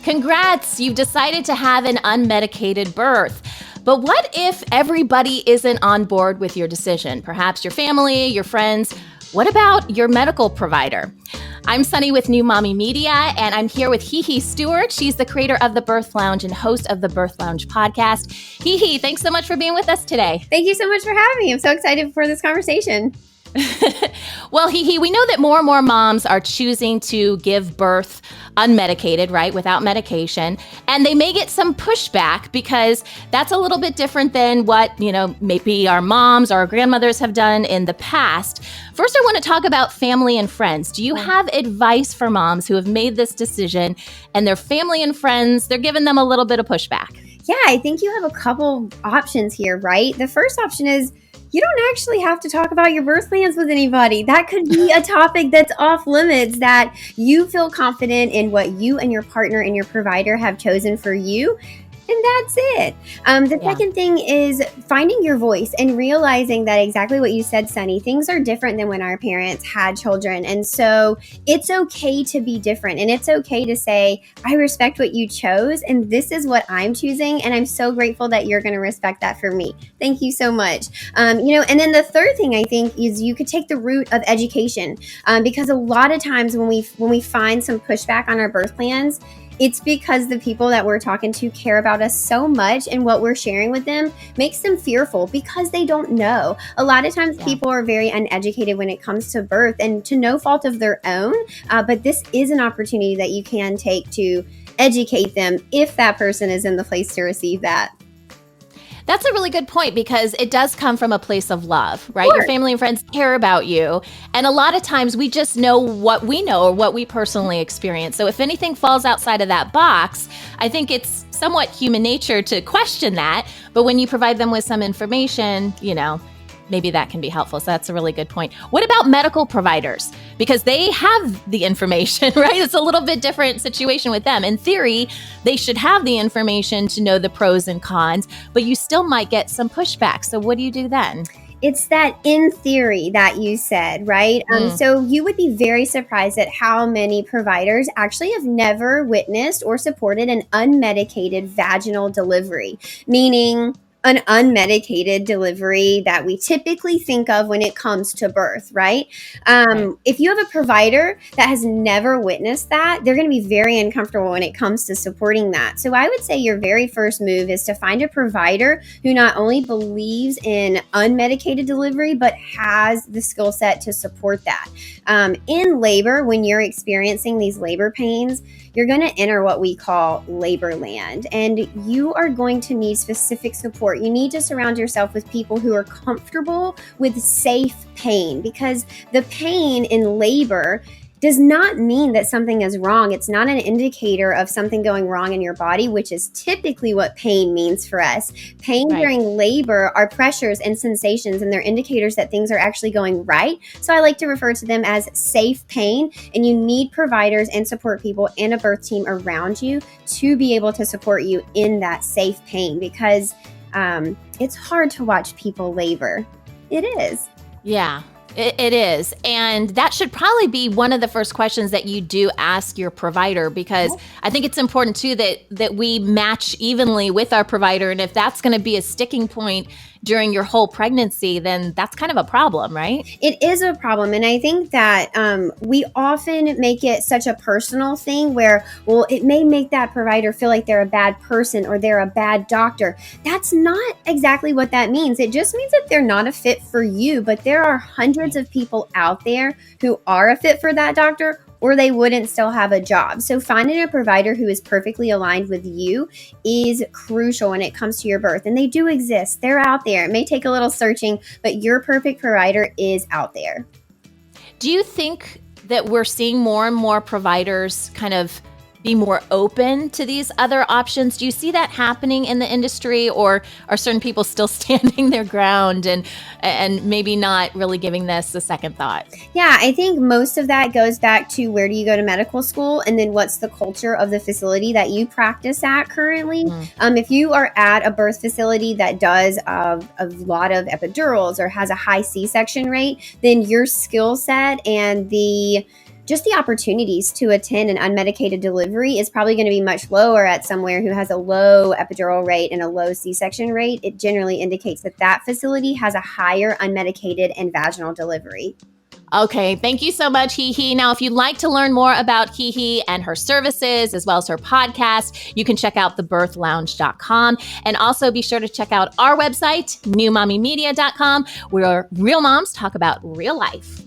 Congrats, you've decided to have an unmedicated birth. But what if everybody isn't on board with your decision? Perhaps your family, your friends. What about your medical provider? I'm Sunny with New Mommy Media, and I'm here with Hehe Stewart. She's the creator of The Birth Lounge and host of the Birth Lounge podcast. Hehe, thanks so much for being with us today. Thank you so much for having me. I'm so excited for this conversation. Well, Hehe, we know that more and more moms are choosing to give birth unmedicated, right, without medication. And they may get some pushback because that's a little bit different than what, maybe our moms or our grandmothers have done in the past. First, I want to talk about family and friends. Do you have advice for moms who have made this decision and their family and friends, they're giving them a little bit of pushback? Yeah, I think you have a couple options here, right? The first option is you don't actually have to talk about your birth plans with anybody. That could be a topic that's off limits, that you feel confident in what you and your partner and your provider have chosen for you. And that's it. The second thing is finding your voice and realizing that exactly what you said, Sunny, things are different than when our parents had children. And so it's okay to be different. And it's okay to say, I respect what you chose and this is what I'm choosing. And I'm so grateful that you're going to respect that for me. Thank you so much. And then the third thing I think is you could take the route of education, because a lot of times when we find some pushback on our birth plans, it's because the people that we're talking to care about us so much, and what we're sharing with them makes them fearful because they don't know. A lot of times people are very uneducated when it comes to birth, and to no fault of their own. But this is an opportunity that you can take to educate them if that person is in the place to receive that. That's a really good point, because it does come from a place of love, right? Your family and friends care about you. And a lot of times we just know what we know or what we personally experience. So if anything falls outside of that box, I think it's somewhat human nature to question that. But when you provide them with some information, maybe that can be helpful. So that's a really good point. What about medical providers? Because they have the information, right? It's a little bit different situation with them. In theory, they should have the information to know the pros and cons, but you still might get some pushback. So what do you do then? It's that in theory that you said, right? So you would be very surprised at how many providers actually have never witnessed or supported an unmedicated vaginal delivery, meaning an unmedicated delivery that we typically think of when it comes to birth, right? If you have a provider that has never witnessed that, they're going to be very uncomfortable when it comes to supporting that. So I would say your very first move is to find a provider who not only believes in unmedicated delivery, but has the skill set to support that. In labor, when you're experiencing these labor pains, you're going to enter what we call labor land, and you are going to need specific support. You need to surround yourself with people who are comfortable with safe pain, because the pain in labor does not mean that something is wrong. It's not an indicator of something going wrong in your body, which is typically what pain means for us. Pain during labor are pressures and sensations, and they're indicators that things are actually going right. So I like to refer to them as safe pain, and you need providers and support people and a birth team around you to be able to support you in that safe pain, because it's hard to watch people labor. It is. Yeah. It is. And that should probably be one of the first questions that you do ask your provider, because I think it's important too that we match evenly with our provider. And if that's going to be a sticking point during your whole pregnancy, then that's kind of a problem, right? It is a problem. And I think that we often make it such a personal thing where, well, it may make that provider feel like they're a bad person or they're a bad doctor. That's not exactly what that means. It just means that they're not a fit for you, but there are hundreds of people out there who are a fit for that doctor, or they wouldn't still have a job. So finding a provider who is perfectly aligned with you is crucial when it comes to your birth. And they do exist. They're out there. It may take a little searching, but your perfect provider is out there. Do you think that we're seeing more and more providers kind of be more open to these other options? Do you see that happening in the industry, or are certain people still standing their ground and maybe not really giving this a second thought? Yeah, I think most of that goes back to where do you go to medical school, and then what's the culture of the facility that you practice at currently. If you are at a birth facility that does a lot of epidurals or has a high C-section rate, then your skill set and the just the opportunities to attend an unmedicated delivery is probably going to be much lower at somewhere who has a low epidural rate and a low C-section rate. It generally indicates that that facility has a higher unmedicated and vaginal delivery. Okay, thank you so much, Hehe. Now, if you'd like to learn more about Hehe and her services, as well as her podcast, you can check out thebirthlounge.com. And also be sure to check out our website, newmommymedia.com, where real moms talk about real life.